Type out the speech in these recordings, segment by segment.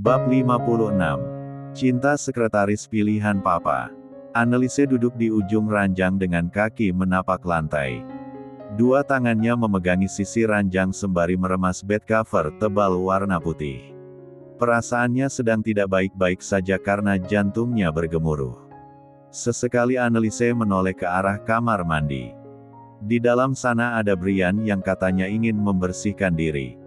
Bab 56. Cinta sekretaris pilihan Papa. Anneliese duduk di ujung ranjang dengan kaki menapak lantai. Dua tangannya memegangi sisi ranjang sembari meremas bed cover tebal warna putih. Perasaannya sedang tidak baik-baik saja karena jantungnya bergemuruh. Sesekali Anneliese menoleh ke arah kamar mandi. Di dalam sana ada Brian yang katanya ingin membersihkan diri.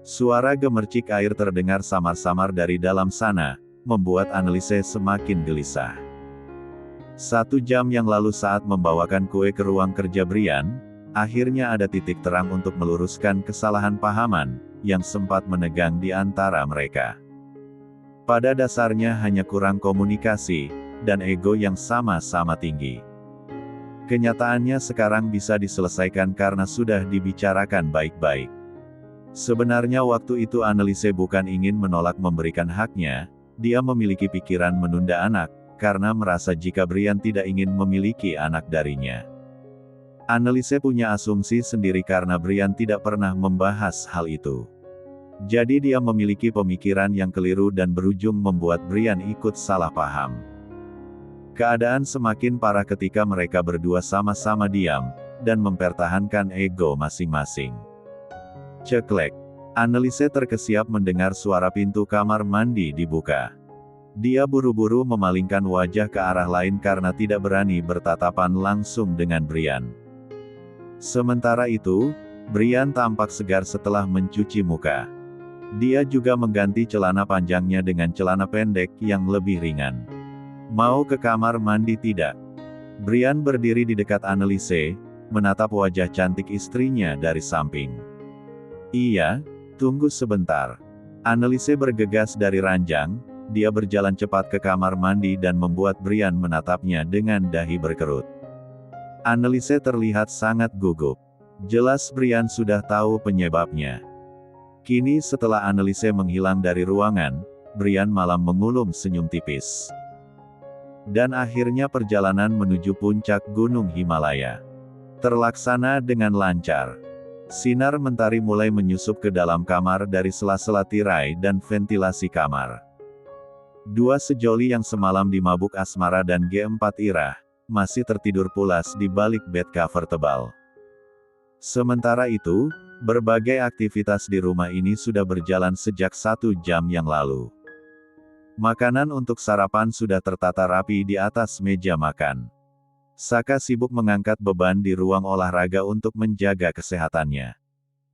Suara gemercik air terdengar samar-samar dari dalam sana, membuat Anneliese semakin gelisah. 1 jam yang lalu saat membawakan kue ke ruang kerja Brian, akhirnya ada titik terang untuk meluruskan kesalahan pahaman, yang sempat menegang di antara mereka. Pada dasarnya hanya kurang komunikasi, dan ego yang sama-sama tinggi. Kenyataannya sekarang bisa diselesaikan karena sudah dibicarakan baik-baik. Sebenarnya waktu itu Anneliese bukan ingin menolak memberikan haknya, dia memiliki pikiran menunda anak, karena merasa jika Brian tidak ingin memiliki anak darinya. Anneliese punya asumsi sendiri karena Brian tidak pernah membahas hal itu. Jadi dia memiliki pemikiran yang keliru dan berujung membuat Brian ikut salah paham. Keadaan semakin parah ketika mereka berdua sama-sama diam, dan mempertahankan ego masing-masing. Ceklek. Anneliese terkesiap mendengar suara pintu kamar mandi dibuka. Dia buru-buru memalingkan wajah ke arah lain karena tidak berani bertatapan langsung dengan Brian. Sementara itu, Brian tampak segar setelah mencuci muka. Dia juga mengganti celana panjangnya dengan celana pendek yang lebih ringan. Mau ke kamar mandi tidak? Brian berdiri di dekat Anneliese, menatap wajah cantik istrinya dari samping. Iya, tunggu sebentar. Anneliese bergegas dari ranjang, dia berjalan cepat ke kamar mandi dan membuat Brian menatapnya dengan dahi berkerut. Anneliese terlihat sangat gugup. Jelas Brian sudah tahu penyebabnya. Kini setelah Anneliese menghilang dari ruangan, Brian malah mengulum senyum tipis. Dan akhirnya perjalanan menuju puncak Gunung Himalaya terlaksana dengan lancar. Sinar mentari mulai menyusup ke dalam kamar dari sela-sela tirai dan ventilasi kamar. Dua sejoli yang semalam dimabuk asmara dan G4 Irah, masih tertidur pulas di balik bed cover tebal. Sementara itu, berbagai aktivitas di rumah ini sudah berjalan sejak 1 jam yang lalu. Makanan untuk sarapan sudah tertata rapi di atas meja makan. Saka sibuk mengangkat beban di ruang olahraga untuk menjaga kesehatannya.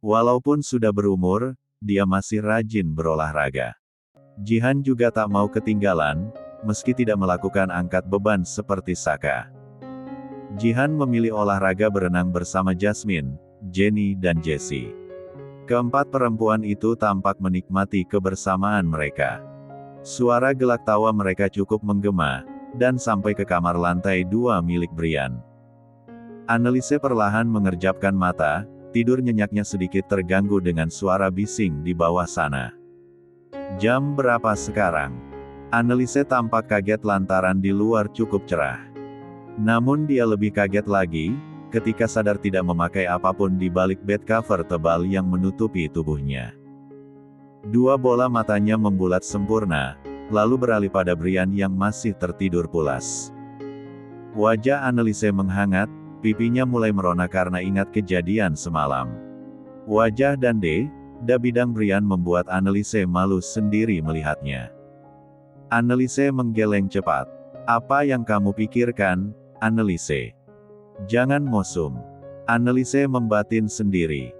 Walaupun sudah berumur, dia masih rajin berolahraga. Jihan juga tak mau ketinggalan, meski tidak melakukan angkat beban seperti Saka. Jihan memilih olahraga berenang bersama Jasmine, Jenny dan Jessie. Keempat perempuan itu tampak menikmati kebersamaan mereka. Suara gelak tawa mereka cukup menggema, dan sampai ke kamar lantai 2 milik Brian. Anneliese perlahan mengerjapkan mata, tidur nyenyaknya sedikit terganggu dengan suara bising di bawah sana. Jam berapa sekarang? Anneliese tampak kaget lantaran di luar cukup cerah. Namun dia lebih kaget lagi, ketika sadar tidak memakai apapun di balik bed cover tebal yang menutupi tubuhnya. Dua bola matanya membulat sempurna, lalu beralih pada Brian yang masih tertidur pulas. Wajah Anneliese menghangat, pipinya mulai merona karena ingat kejadian semalam. Wajah dan dada bidang Brian membuat Anneliese malu sendiri melihatnya. Anneliese menggeleng cepat. Apa yang kamu pikirkan, Anneliese? Jangan mosum. Anneliese membatin sendiri.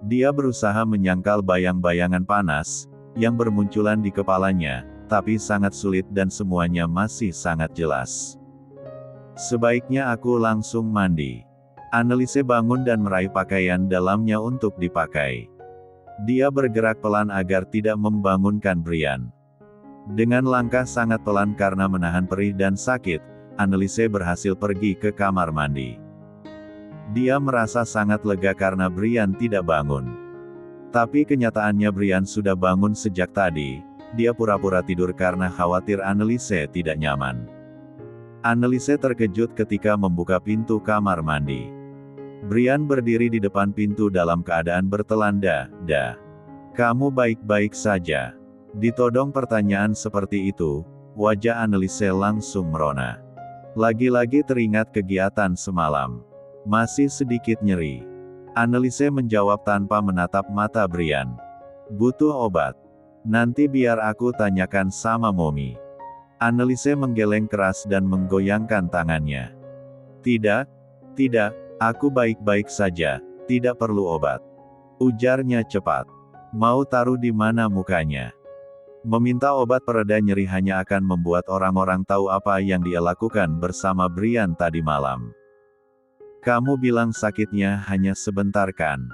Dia berusaha menyangkal bayang-bayangan panas, yang bermunculan di kepalanya, tapi sangat sulit dan semuanya masih sangat jelas. Sebaiknya aku langsung mandi. Anneliese bangun dan meraih pakaian dalamnya untuk dipakai. Dia bergerak pelan agar tidak membangunkan Brian. Dengan langkah sangat pelan karena menahan perih dan sakit, Anneliese berhasil pergi ke kamar mandi. Dia merasa sangat lega karena Brian tidak bangun. Tapi kenyataannya Brian sudah bangun sejak tadi. Dia pura-pura tidur karena khawatir Anneliese tidak nyaman. Anneliese terkejut ketika membuka pintu kamar mandi. Brian berdiri di depan pintu dalam keadaan bertelan dada. Kamu baik-baik saja. Ditodong pertanyaan seperti itu, wajah Anneliese langsung merona. Lagi-lagi teringat kegiatan semalam. Masih sedikit nyeri. Anneliese menjawab tanpa menatap mata Brian. Butuh obat. Nanti biar aku tanyakan sama Momi. Anneliese menggeleng keras dan menggoyangkan tangannya. Tidak, tidak, aku baik-baik saja, tidak perlu obat. Ujarnya cepat. Mau taruh di mana mukanya? Meminta obat pereda nyeri hanya akan membuat orang-orang tahu apa yang dia lakukan bersama Brian tadi malam. Kamu bilang sakitnya hanya sebentar kan?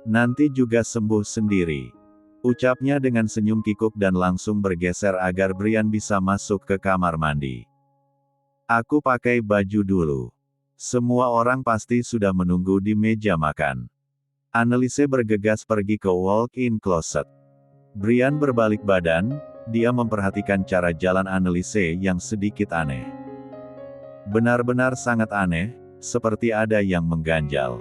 Nanti juga sembuh sendiri. Ucapnya dengan senyum kikuk dan langsung bergeser agar Brian bisa masuk ke kamar mandi. Aku pakai baju dulu. Semua orang pasti sudah menunggu di meja makan. Anneliese bergegas pergi ke walk-in closet. Brian berbalik badan, dia memperhatikan cara jalan Anneliese yang sedikit aneh. Benar-benar sangat aneh, seperti ada yang mengganjal.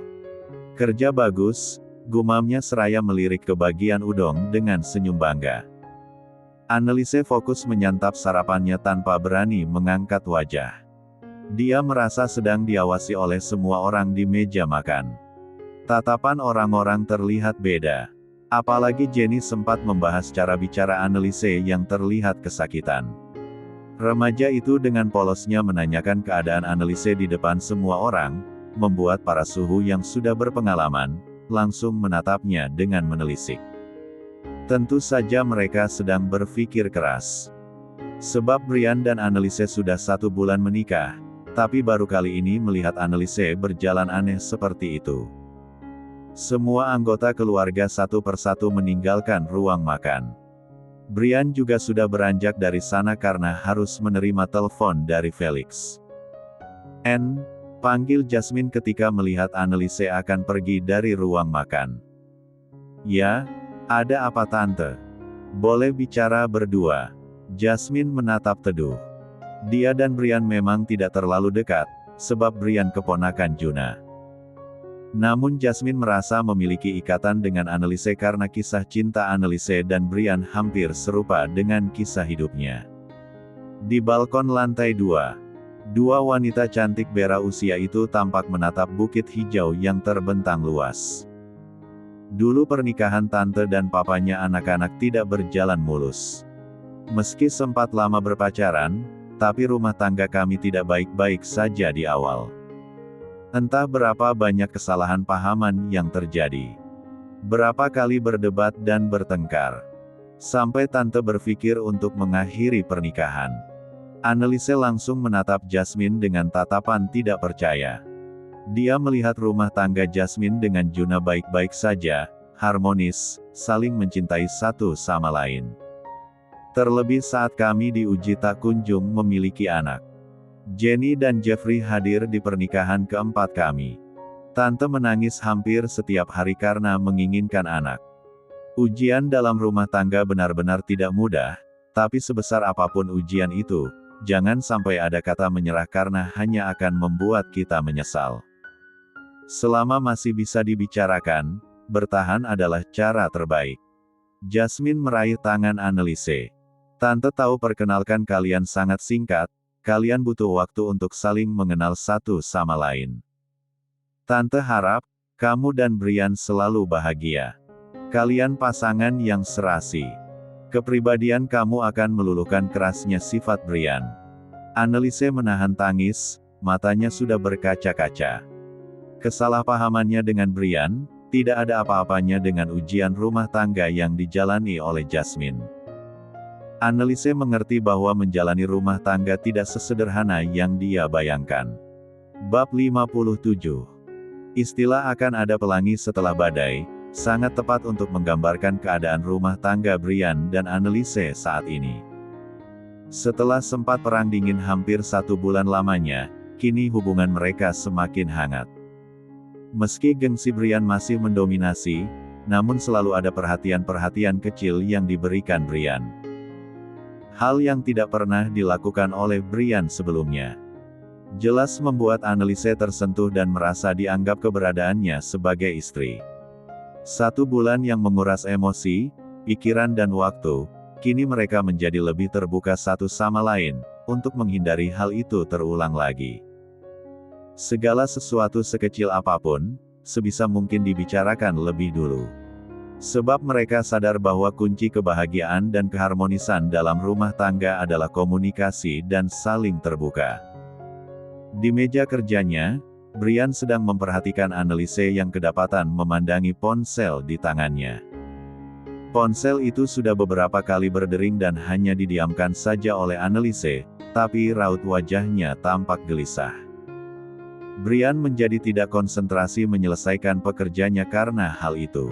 Kerja bagus, gumamnya seraya melirik ke bagian udong dengan senyum bangga. Anneliese fokus menyantap sarapannya tanpa berani mengangkat wajah. Dia merasa sedang diawasi oleh semua orang di meja makan. Tatapan orang-orang terlihat beda. Apalagi Jenny sempat membahas cara bicara Anneliese yang terlihat kesakitan. Remaja itu dengan polosnya menanyakan keadaan Anneliese di depan semua orang, membuat para suhu yang sudah berpengalaman, langsung menatapnya dengan menelisik. Tentu saja mereka sedang berpikir keras. Sebab Brian dan Anneliese sudah 1 bulan menikah, tapi baru kali ini melihat Anneliese berjalan aneh seperti itu. Semua anggota keluarga satu persatu meninggalkan ruang makan. Brian juga sudah beranjak dari sana karena harus menerima telepon dari Felix. Panggil Jasmine ketika melihat Anneliese akan pergi dari ruang makan. Ya, ada apa tante? Boleh bicara berdua. Jasmine menatap teduh. Dia dan Brian memang tidak terlalu dekat, sebab Brian keponakan Juna. Namun Jasmine merasa memiliki ikatan dengan Anneliese karena kisah cinta Anneliese dan Brian hampir serupa dengan kisah hidupnya. Di balkon lantai 2, 2 wanita cantik bera usia itu tampak menatap bukit hijau yang terbentang luas. Dulu pernikahan tante dan papanya anak-anak tidak berjalan mulus. Meski sempat lama berpacaran, tapi rumah tangga kami tidak baik-baik saja di awal. Entah berapa banyak kesalahan pahaman yang terjadi. Berapa kali berdebat dan bertengkar. Sampai tante berpikir untuk mengakhiri pernikahan. Anneliese langsung menatap Jasmine dengan tatapan tidak percaya. Dia melihat rumah tangga Jasmine dengan Juna baik-baik saja, harmonis, saling mencintai satu sama lain. Terlebih saat kami diuji tak kunjung memiliki anak. Jenny dan Jeffrey hadir di pernikahan keempat kami. Tante menangis hampir setiap hari karena menginginkan anak. Ujian dalam rumah tangga benar-benar tidak mudah, tapi sebesar apapun ujian itu, jangan sampai ada kata menyerah karena hanya akan membuat kita menyesal. Selama masih bisa dibicarakan, bertahan adalah cara terbaik. Jasmine meraih tangan Anneliese. Tante tahu perkenalkan kalian sangat singkat, kalian butuh waktu untuk saling mengenal satu sama lain. Tante harap, kamu dan Brian selalu bahagia. Kalian pasangan yang serasi. Kepribadian kamu akan meluluhkan kerasnya sifat Brian. Anneliese menahan tangis, matanya sudah berkaca-kaca. Kesalahpahamannya dengan Brian, tidak ada apa-apanya dengan ujian rumah tangga yang dijalani oleh Jasmine. Anneliese mengerti bahwa menjalani rumah tangga tidak sesederhana yang dia bayangkan. Bab 57. Istilah akan ada pelangi setelah badai, sangat tepat untuk menggambarkan keadaan rumah tangga Brian dan Anneliese saat ini. Setelah sempat perang dingin hampir 1 bulan lamanya, kini hubungan mereka semakin hangat. Meski gengsi Brian masih mendominasi, namun selalu ada perhatian-perhatian kecil yang diberikan Brian. Hal yang tidak pernah dilakukan oleh Brian sebelumnya. Jelas membuat Anneliese tersentuh dan merasa dianggap keberadaannya sebagai istri. 1 bulan yang menguras emosi, pikiran dan waktu, kini mereka menjadi lebih terbuka satu sama lain, untuk menghindari hal itu terulang lagi. Segala sesuatu sekecil apapun, sebisa mungkin dibicarakan lebih dulu. Sebab mereka sadar bahwa kunci kebahagiaan dan keharmonisan dalam rumah tangga adalah komunikasi dan saling terbuka. Di meja kerjanya, Brian sedang memperhatikan Anneliese yang kedapatan memandangi ponsel di tangannya. Ponsel itu sudah beberapa kali berdering dan hanya didiamkan saja oleh Anneliese, tapi raut wajahnya tampak gelisah. Brian menjadi tidak konsentrasi menyelesaikan pekerjaannya karena hal itu.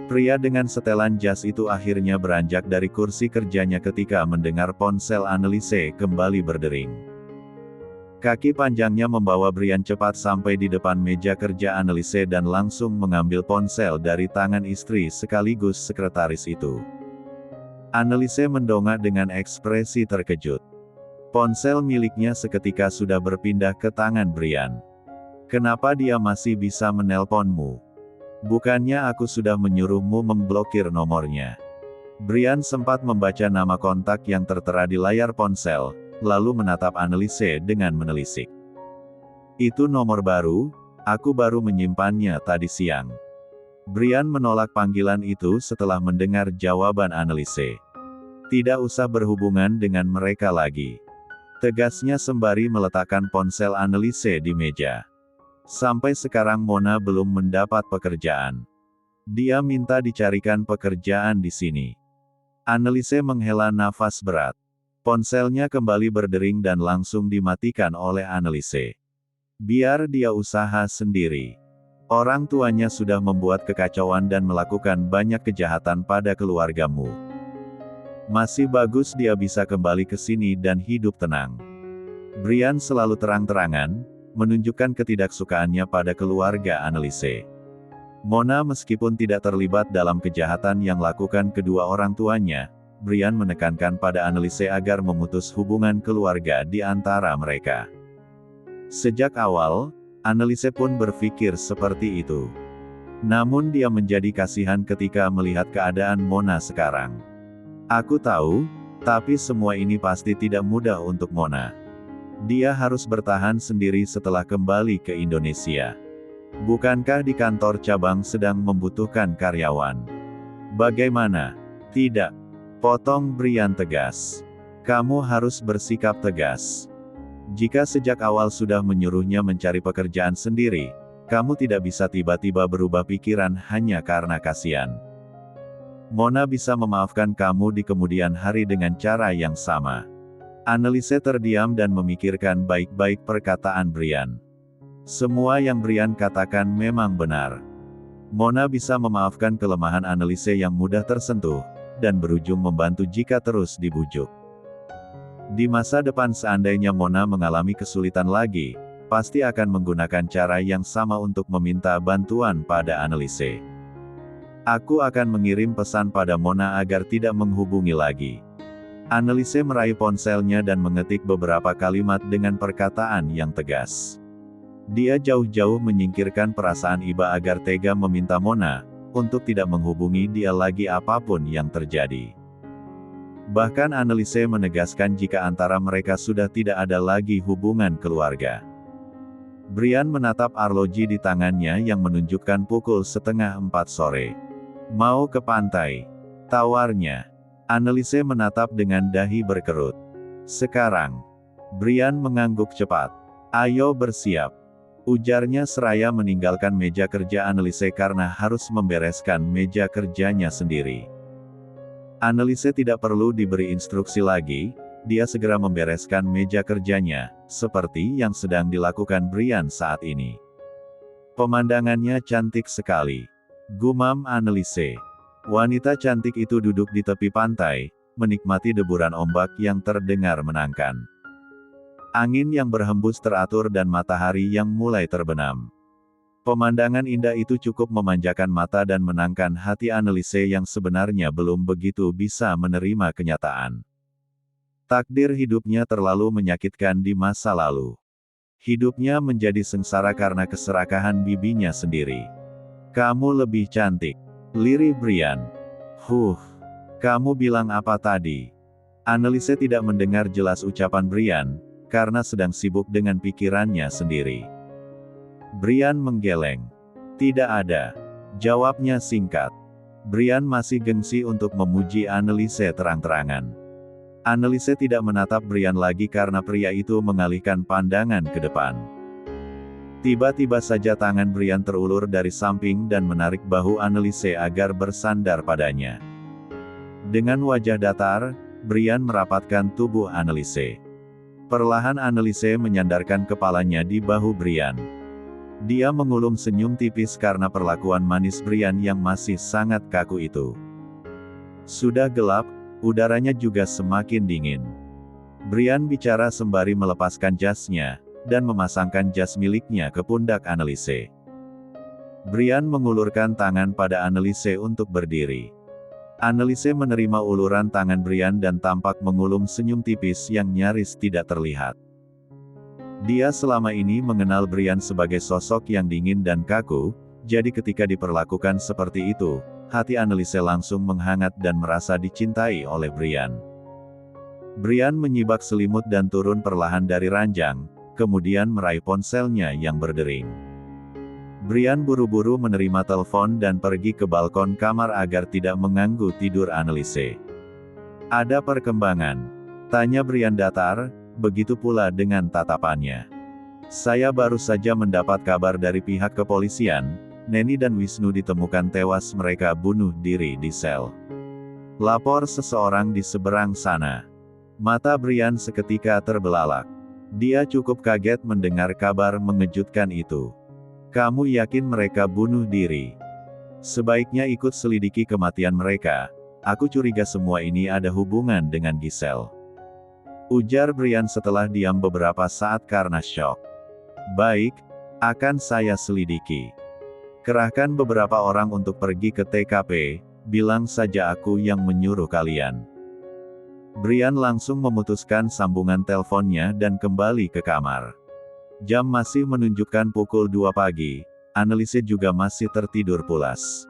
Pria dengan setelan jas itu akhirnya beranjak dari kursi kerjanya ketika mendengar ponsel Anneliese kembali berdering. Kaki panjangnya membawa Brian cepat sampai di depan meja kerja Anneliese dan langsung mengambil ponsel dari tangan istri sekaligus sekretaris itu. Anneliese mendongak dengan ekspresi terkejut. Ponsel miliknya seketika sudah berpindah ke tangan Brian. "Kenapa dia masih bisa menelponmu? Bukannya aku sudah menyuruhmu memblokir nomornya?" Brian sempat membaca nama kontak yang tertera di layar ponsel, lalu menatap Anneliese dengan menelisik. "Itu nomor baru, aku baru menyimpannya tadi siang." Brian menolak panggilan itu setelah mendengar jawaban Anneliese. "Tidak usah berhubungan dengan mereka lagi," tegasnya sembari meletakkan ponsel Anneliese di meja. "Sampai sekarang Mona belum mendapat pekerjaan. Dia minta dicarikan pekerjaan di sini." Anneliese menghela nafas berat. Ponselnya kembali berdering dan langsung dimatikan oleh Anneliese. "Biar dia usaha sendiri. Orang tuanya sudah membuat kekacauan dan melakukan banyak kejahatan pada keluargamu. Masih bagus dia bisa kembali ke sini dan hidup tenang." Brian selalu terang-terangan, menunjukkan ketidaksukaannya pada keluarga Anneliese. Mona meskipun tidak terlibat dalam kejahatan yang lakukan kedua orang tuanya, Brian menekankan pada Anneliese agar memutus hubungan keluarga di antara mereka. Sejak awal, Anneliese pun berpikir seperti itu. Namun dia menjadi kasihan ketika melihat keadaan Mona sekarang. "Aku tahu, tapi semua ini pasti tidak mudah untuk Mona. Dia harus bertahan sendiri setelah kembali ke Indonesia. Bukankah di kantor cabang sedang membutuhkan karyawan?" "Bagaimana? Tidak," potong Brian tegas. "Kamu harus bersikap tegas. Jika sejak awal sudah menyuruhnya mencari pekerjaan sendiri, kamu tidak bisa tiba-tiba berubah pikiran hanya karena kasihan. Mona bisa memaafkan kamu di kemudian hari dengan cara yang sama." Anneliese terdiam dan memikirkan baik-baik perkataan Brian. Semua yang Brian katakan memang benar. Mona bisa memaafkan kelemahan Anneliese yang mudah tersentuh, dan berujung membantu jika terus dibujuk. Di masa depan seandainya Mona mengalami kesulitan lagi, pasti akan menggunakan cara yang sama untuk meminta bantuan pada Anneliese. "Aku akan mengirim pesan pada Mona agar tidak menghubungi lagi." Anneliese meraih ponselnya dan mengetik beberapa kalimat dengan perkataan yang tegas. Dia jauh-jauh menyingkirkan perasaan iba agar tega meminta Mona untuk tidak menghubungi dia lagi apapun yang terjadi. Bahkan Anneliese menegaskan jika antara mereka sudah tidak ada lagi hubungan keluarga. Brian menatap arloji di tangannya yang menunjukkan pukul 3:30 sore. "Mau ke pantai?" tawarnya. Anneliese menatap dengan dahi berkerut. "Sekarang." Brian mengangguk cepat. "Ayo bersiap," ujarnya seraya meninggalkan meja kerja Anneliese karena harus membereskan meja kerjanya sendiri. Anneliese tidak perlu diberi instruksi lagi, dia segera membereskan meja kerjanya, seperti yang sedang dilakukan Brian saat ini. "Pemandangannya cantik sekali," gumam Anneliese. Wanita cantik itu duduk di tepi pantai, menikmati deburan ombak yang terdengar menangkan. Angin yang berhembus teratur dan matahari yang mulai terbenam. Pemandangan indah itu cukup memanjakan mata dan menangkan hati Anneliese yang sebenarnya belum begitu bisa menerima kenyataan. Takdir hidupnya terlalu menyakitkan di masa lalu. Hidupnya menjadi sengsara karena keserakahan bibinya sendiri. "Kamu lebih cantik," lirih Brian. Kamu bilang apa tadi? Anneliese tidak mendengar jelas ucapan Brian, karena sedang sibuk dengan pikirannya sendiri. Brian menggeleng. Tidak ada. Jawabnya singkat. Brian masih gengsi untuk memuji Anneliese terang-terangan. Anneliese tidak menatap Brian lagi karena pria itu mengalihkan pandangan ke depan. Tiba-tiba saja tangan Brian terulur dari samping dan menarik bahu Anneliese agar bersandar padanya. Dengan wajah datar, Brian merapatkan tubuh Anneliese. Perlahan Anneliese menyandarkan kepalanya di bahu Brian. Dia mengulum senyum tipis karena perlakuan manis Brian yang masih sangat kaku itu. Sudah gelap, udaranya juga semakin dingin. Brian bicara sembari melepaskan jasnya, dan memasangkan jas miliknya ke pundak Anneliese. Brian mengulurkan tangan pada Anneliese untuk berdiri. Anneliese menerima uluran tangan Brian dan tampak mengulum senyum tipis yang nyaris tidak terlihat. Dia selama ini mengenal Brian sebagai sosok yang dingin dan kaku, jadi ketika diperlakukan seperti itu, hati Anneliese langsung menghangat dan merasa dicintai oleh Brian. Brian menyibak selimut dan turun perlahan dari ranjang, kemudian meraih ponselnya yang berdering. Brian buru-buru menerima telepon dan pergi ke balkon kamar agar tidak mengganggu tidur Anneliese. Ada perkembangan? Tanya Brian datar, begitu pula dengan tatapannya. Saya baru saja mendapat kabar dari pihak kepolisian, Neni dan Wisnu ditemukan tewas mereka bunuh diri di sel. Lapor seseorang di seberang sana. Mata Brian seketika terbelalak. Dia cukup kaget mendengar kabar mengejutkan itu. Kamu yakin mereka bunuh diri? Sebaiknya ikut selidiki kematian mereka. Aku curiga semua ini ada hubungan dengan Giselle. Ujar Brian setelah diam beberapa saat karena syok. Baik, akan saya selidiki. Kerahkan beberapa orang untuk pergi ke TKP, bilang saja aku yang menyuruh kalian. Brian langsung memutuskan sambungan teleponnya dan kembali ke kamar. Jam masih menunjukkan pukul 2 pagi, Anneliese juga masih tertidur pulas.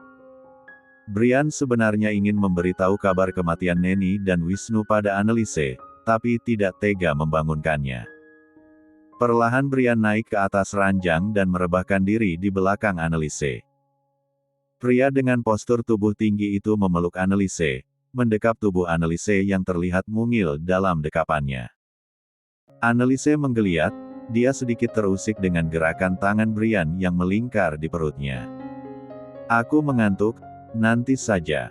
Brian sebenarnya ingin memberitahu kabar kematian Neni dan Wisnu pada Anneliese, tapi tidak tega membangunkannya. Perlahan Brian naik ke atas ranjang dan merebahkan diri di belakang Anneliese. Pria dengan postur tubuh tinggi itu memeluk Anneliese, mendekap tubuh Anneliese yang terlihat mungil dalam dekapannya. Anneliese menggeliat. Dia sedikit terusik dengan gerakan tangan Brian yang melingkar di perutnya. Aku mengantuk, nanti saja.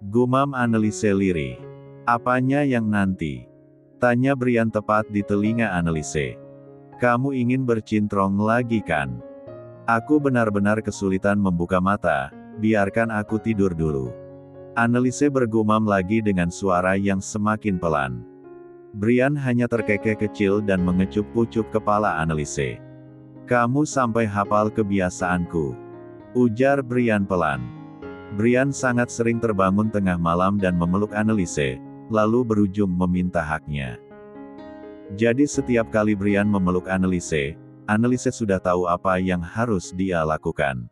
Gumam Anneliese lirih. Apanya yang nanti? Tanya Brian tepat di telinga Anneliese. Kamu ingin bercintrong lagi kan? Aku benar-benar kesulitan membuka mata, biarkan aku tidur dulu. Anneliese bergumam lagi dengan suara yang semakin pelan. Brian hanya terkekeh kecil dan mengecup pucuk kepala Anneliese. Kamu sampai hafal kebiasaanku. Ujar Brian pelan. Brian sangat sering terbangun tengah malam dan memeluk Anneliese, lalu berujung meminta haknya. Jadi setiap kali Brian memeluk Anneliese, Anneliese sudah tahu apa yang harus dia lakukan.